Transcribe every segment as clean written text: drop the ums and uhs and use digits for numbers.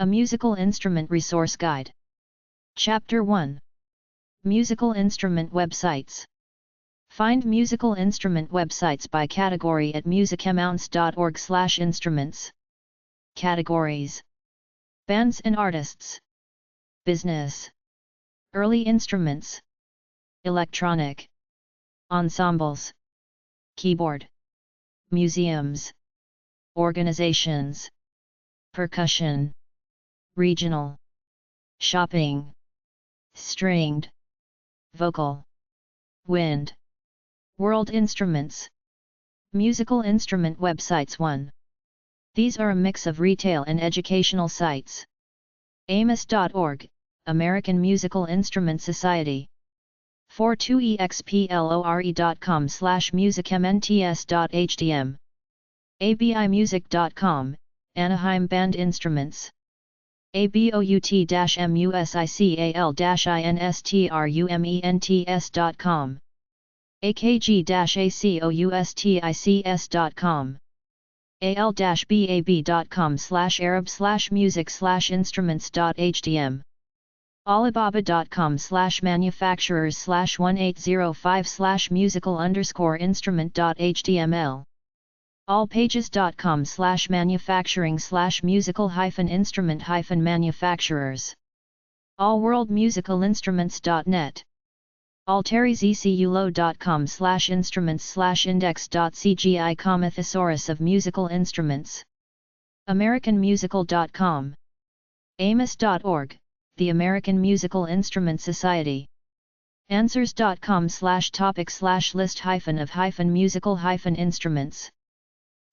A Musical Instrument Resource Guide. Chapter 1. Musical Instrument Websites. Find musical instrument websites by category at musicamounts.org/instruments. Categories: Bands and artists, business, early instruments, electronic, ensembles, keyboard, museums, organizations, percussion, regional, shopping, stringed, vocal, wind, world instruments. Musical instrument websites. 1. These are a mix of retail and educational sites. Amos.org, American Musical Instrument Society. 42explore.com/musicmnts.hdm. abimusic.com, Anaheim Band Instruments. about-musical-instruments.com. akg-acoustics.com. al-bab.com/arab/music/instruments.hdm. alibaba.com/manufacturers/1805/musical_instrument.html. allpages.com/manufacturing/musical-instrument-manufacturers. allworldmusicalinstruments.net. alteryzculo.com/instruments/index.cgi Thesaurus of musical instruments. americanmusical.com. amos.org, the American Musical Instrument Society. answers.com/topic/list-of-musical-instruments.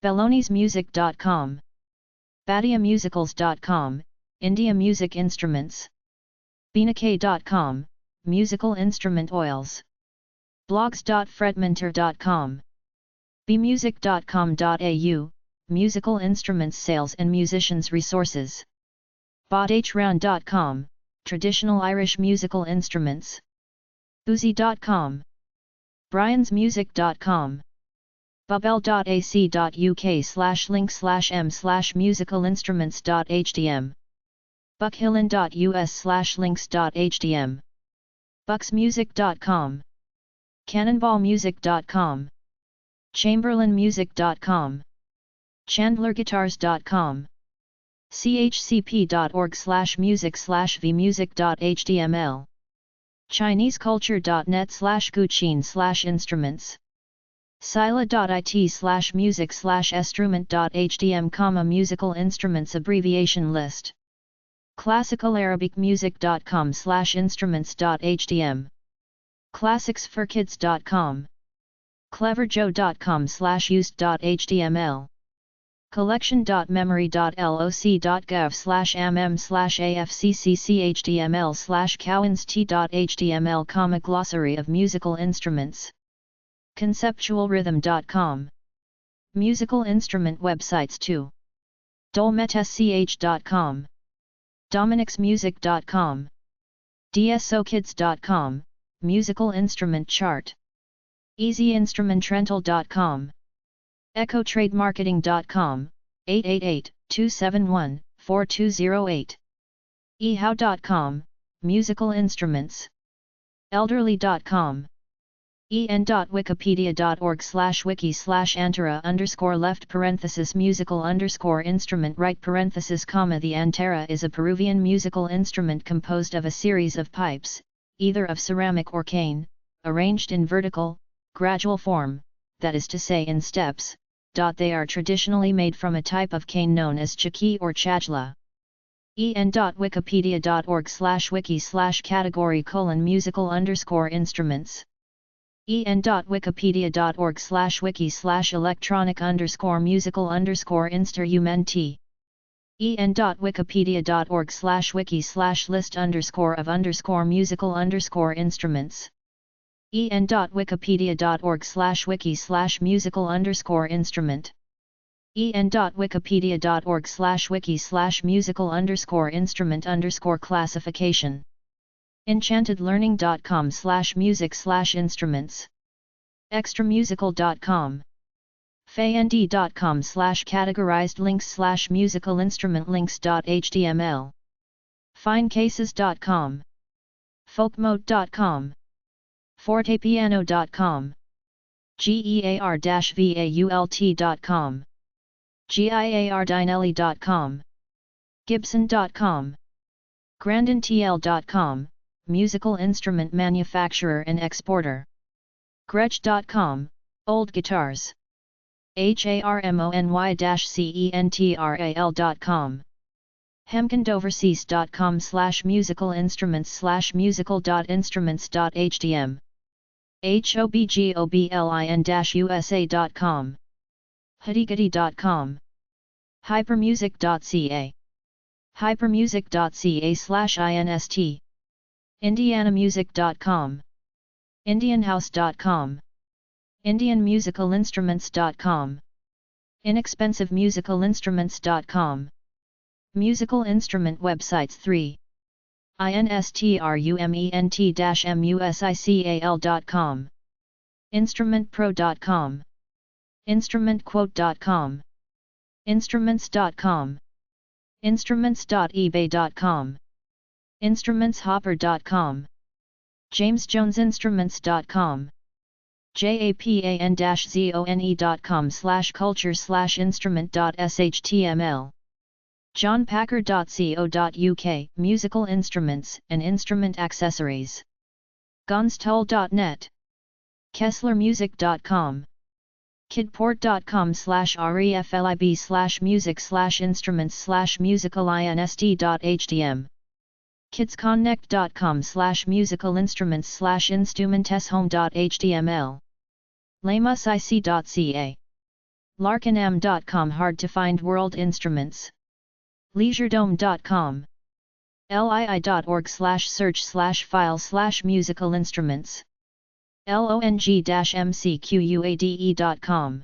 bellonismusic.com. badiamusicals.com, India Music Instruments. binakay.com, Musical Instrument Oils. blogs.fredmentor.com. bmusic.com.au, Musical Instruments Sales and Musicians Resources. bodhround.com, Traditional Irish Musical Instruments. boozy.com. briansmusic.com. bubel.ac.uk/link/m/musicalinstruments.hdm. buckhillen.us/links.hdm. bucksmusic.com. cannonballmusic.com. chamberlainmusic.com. chandlerguitars.com. chcp.org/music/vmusic.html. chineseculture.net/guqin/instruments. sila.it/music/estrument.hdm, musical instruments abbreviation list. classicalarabicmusic.com/instruments.hdm. classicsforkids.com. cleverjoe.com/used.html. collection.memory.loc.gov/mm/afccchtml/cowinst.html, glossary of musical instruments. conceptualrhythm.com. Musical instrument websites. 2. dolmetsch.com. dominicsmusic.com. dsokids.com, musical instrument chart. easyinstrumentrental.com. ecotrademarketing.com, 888-271-4208. ehow.com, musical instruments. elderly.com. en.wikipedia.org/wiki/antara_left_musical_instrument right_instrument. The antara is a Peruvian musical instrument composed of a series of pipes, either of ceramic or cane, arranged in vertical, gradual form, that is to say in steps. They are traditionally made from a type of cane known as chaki or chajla. en.wikipedia.org/wiki/category:musical_instruments. en.wikipedia.org/wiki/electronic_musical_instrument. en.wikipedia.org/wiki/list_of_musical_instruments. en.wikipedia.org/wiki/musical_instrument. en.wikipedia.org/wiki/musical_instrument_classification. enchantedlearning.com/music/instruments. extramusical.com. fand.com/categorized links/musical instrument links.html, finecases.com, folkmode.com, fortepiano.com, gear-vault.com, giardinelli.com, gibson.com, grandintl.com, musical instrument manufacturer and exporter, gretsch.com, old guitars, harmony-central.com, hemkindoverseas.com/musical instruments/musical.instruments.htm, hobgoblin-usa.com, huddiguddy.com, hypermusic.ca, hypermusic.ca/inst, indianamusic.com, indianhouse.com, indianmusicalinstruments.com, inexpensivemusicalinstruments.com, musical instrument websites 3. instrument-musical.com, instrumentpro.com, instrumentquote.com, instruments.com, instruments.ebay.com, instrumentshopper.com, jamesjonesinstruments.com, japan-zone.com/culture/instrument.shtml, johnpacker.co.uk, musical instruments and instrument accessories, gonstoll.net, kesslermusic.com, kidport.com/reflib/music/instruments/musicalinst.htm, kidsconnect.com/musicalinstruments/instrumenteshome.html, lamusic.ca, larkinam.com, hard to find world instruments, leisuredome.com, lii.org/search/file/musical instruments, long-mcquade.com,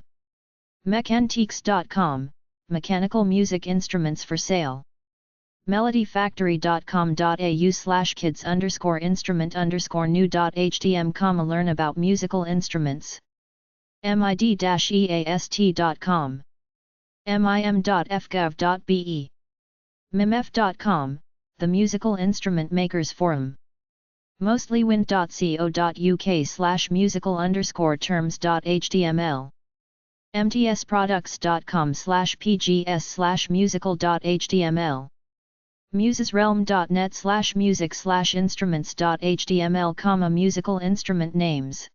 mechantiques.com, mechanical music instruments for sale, melodyfactory.com/kids_instrument_new.htm, learn about musical instruments, mid-east.com, mim.fgov.be, mimf.com, the Musical Instrument Makers Forum, mostlywind.co.uk/musical_terms.html, mtsproducts.com/pgs/musical.html, musesrealm.net/music/instruments.html, musical instrument names,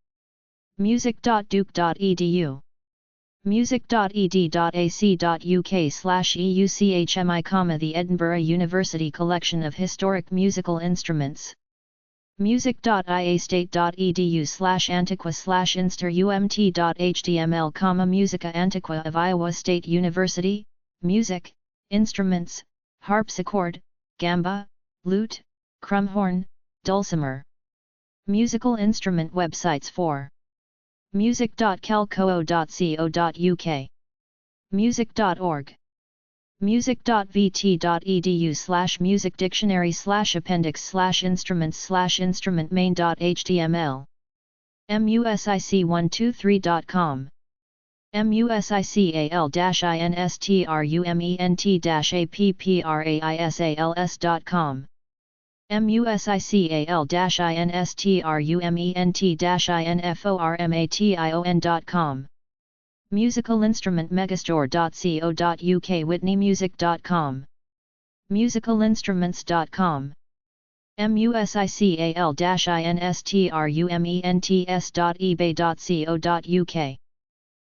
music.duke.edu, music.ed.ac.uk/euchmi, the Edinburgh University Collection of Historic Musical Instruments, music.ia state.edu/antiqua/inster.umt.html, Musica Antiqua of Iowa State University, music, instruments, harpsichord, gamba, lute, crumhorn, dulcimer. Musical instrument websites 4. music.calco.co.uk, music.org, music.vt.edu/music-dictionary/appendix/instruments/instrument-main.html, music123.com, musical-instrument-apppraisals.com, musical-instrument-information.com, Musical Instrument Megastore.co.uk, whitneymusic.com, musicalinstruments.com, musical-instruments.ebay.co.uk,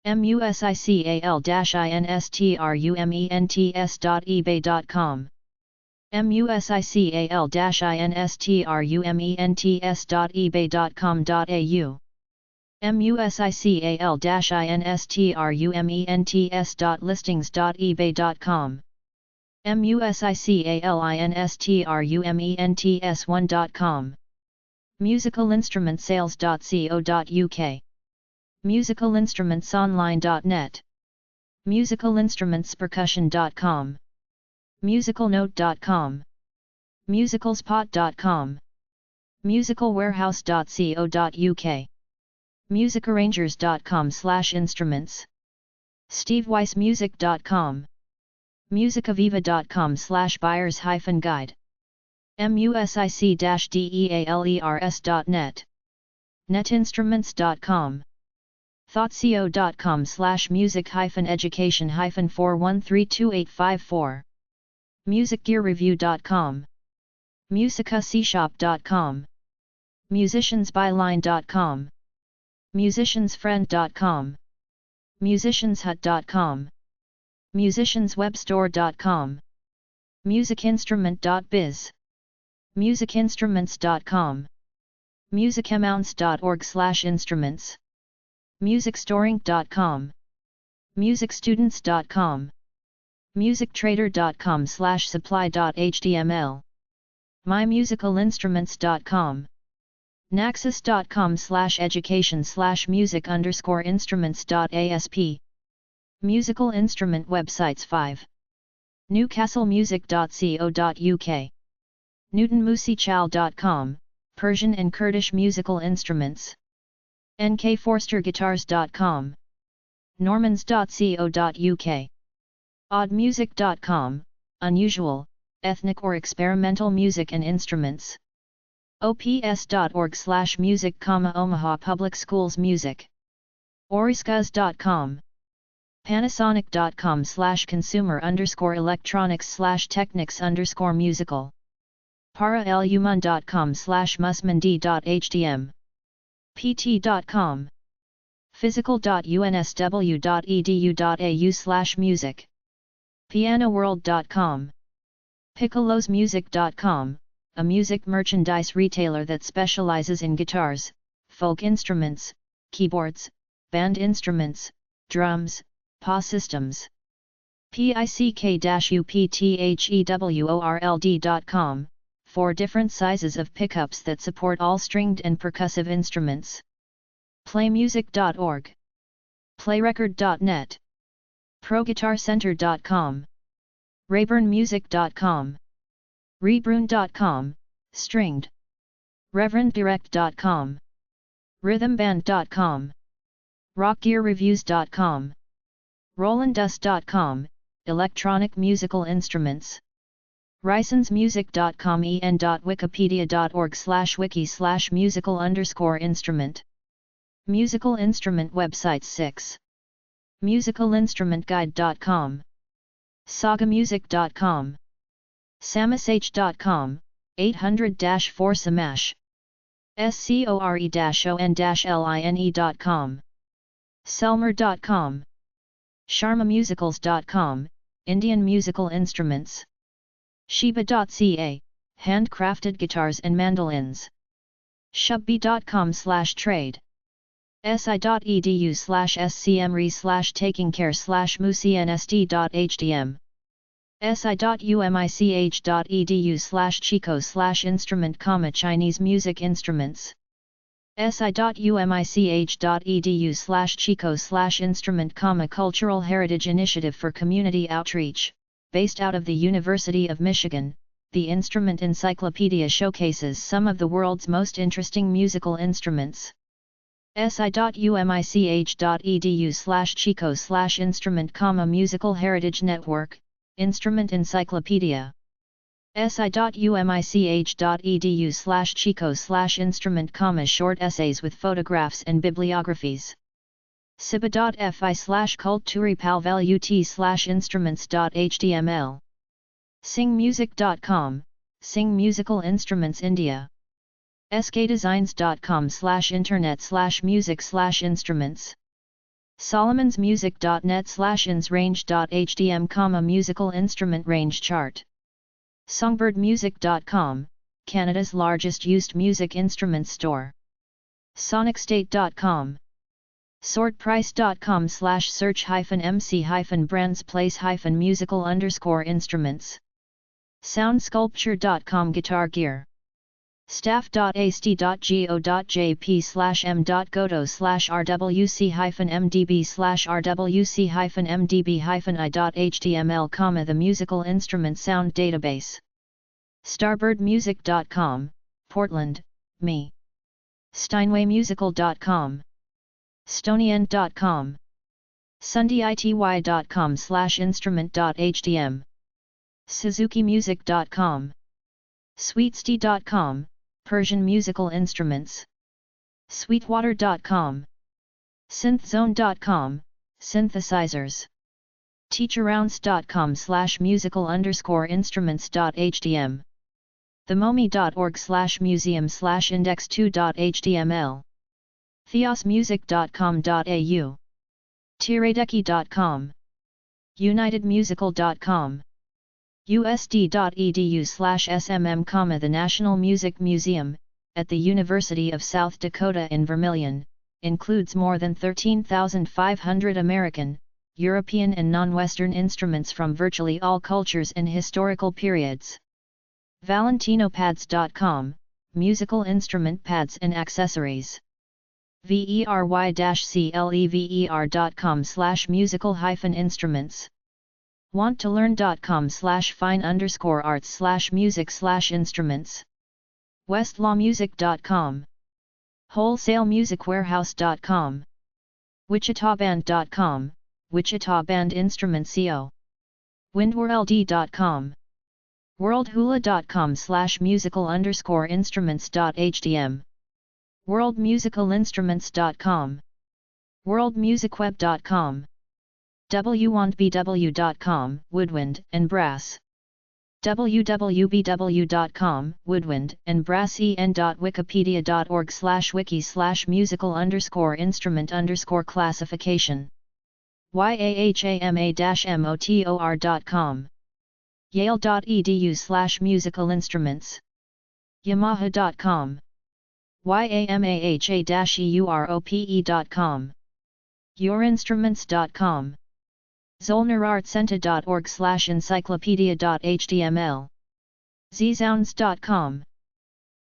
musical-instruments.ebay.com, musical-instruments.ebay.com.au, musical-instruments.listings.ebay.com, musical-instruments1.com, musicalinstrumentsales.co.uk, musicalinstrumentsonline.net, musicalinstrumentspercussion.com, musicalnote.com, musicalspot.com, musicalwarehouse.co.uk, musicarrangers.com/instruments. steveweissmusic.com, musicaviva.com/buyers-guide, music-dealers.net, netinstruments.com, thoughtseo.com/music-education-4132854, musicgearreview.com, musicacshop.com, musiciansbyline.com, musiciansfriend.com, musicianshut.com, musicianswebstore.com, musicinstrument.biz, musicinstruments.com, musicamounts.org/instruments, musicstoring.com, musicstudents.com, musictrader.com/supply.html, mymusicalinstruments.com, naxos.com/education/music_instruments.asp, musical instrument websites 5, newcastlemusic.co.uk, newtonmusichal.com, Persian and Kurdish musical instruments, nkforsterguitars.com, normans.co.uk, oddmusic.com, unusual, ethnic or experimental music and instruments, ops.org/music, Omaha Public Schools music, oriscas.com, panasonic.com/consumer_electronics/technics_musical, paraluman.com/musmandi.htm, pt.com, physical.unsw.edu.au/music, pianoworld.com, piccolosmusic.com, a music merchandise retailer that specializes in guitars, folk instruments, keyboards, band instruments, drums, PA systems. pick-uptheworld.com, 4 different sizes of pickups that support all stringed and percussive instruments. playmusic.org, playrecord.net, proguitarcenter.com, rayburnmusic.com, rebrune.com, stringed, reverenddirect.com, rhythmband.com, rockgearreviews.com, rolandus.com, electronic musical instruments, risonsmusic.com, en.wikipedia.org/wiki/musical_instrument, musical instrument websites 6, musicalinstrumentguide.com, sagamusic.com, samashh.com, 800-4 Samash, score-on-line.com, selmer.com, sharmamusicals.com, Indian musical instruments, shiba.ca, handcrafted guitars and mandolins, shubby.com/trade, si.edu/scmre/takingcare/musicnsd.htm, si.umich.edu/chico/instrument, Chinese music instruments, si.umich.edu/chico/instrument, cultural heritage initiative for community outreach, based out of the University of Michigan. The Instrument Encyclopedia showcases some of the world's most interesting musical instruments. si.umich.edu/chico/instrument, Musical Heritage Network, Instrument Encyclopedia, si.umich.edu/chico/instrument, short essays with photographs and bibliographies, siba.fi/culturipalvalut/instruments.html, singmusic.com, Sing Musical Instruments India, skdesigns.com/internet/music/instruments, solomonsmusic.net/insrange.htm, musical instrument range chart, songbirdmusic.com, Canada's largest used music instruments store, sonicstate.com, sortprice.com/search-mc-brands-place-musical_instruments, soundsculpture.com, guitar gear, staff.ac.go.jp/m.godo/rwc-mdb/rwc-mdb-i.html, the musical instrument sound database, starbirdmusic.com, Portland, Me, steinwaymusical.com, stonyend.com, sundiity.com/instrument.htm, suzukimusic.com, sweetsty.com, Persian musical instruments, sweetwater.com, synthzone.com, synthesizers, teacherounce.com/musical_instruments.htm, themomi.org/museum/index2.html, theosmusic.com.au, tiradeki.com, unitedmusical.com, usd.edu/smm, the National Music Museum, at the University of South Dakota in Vermilion, includes more than 13,500 American, European and non-Western instruments from virtually all cultures and historical periods. valentinopads.com, musical instrument pads and accessories. very-clever.com/musical-instruments. wanttalearn.com/fine_arts/music/instruments. westlawmusic.com. wholesalemusicwarehouse.com. wichitaband.com, Wichita Band Instrument Co. windward.com. worldhula.com/musical_instruments.htm. worldmusicalinstruments.com. worldmusicweb.com. www.bw.com, woodwind and brass. www.bw.com, woodwind and brass en.wikipedia.org/wiki/musical_instrument_classification. yahama-motor.com. yale.edu/musicalinstruments. yamaha.com. yamaha-europe.com. yourinstruments.com. zollnerartcenta.org/encyclopedia.html. zsounds.com.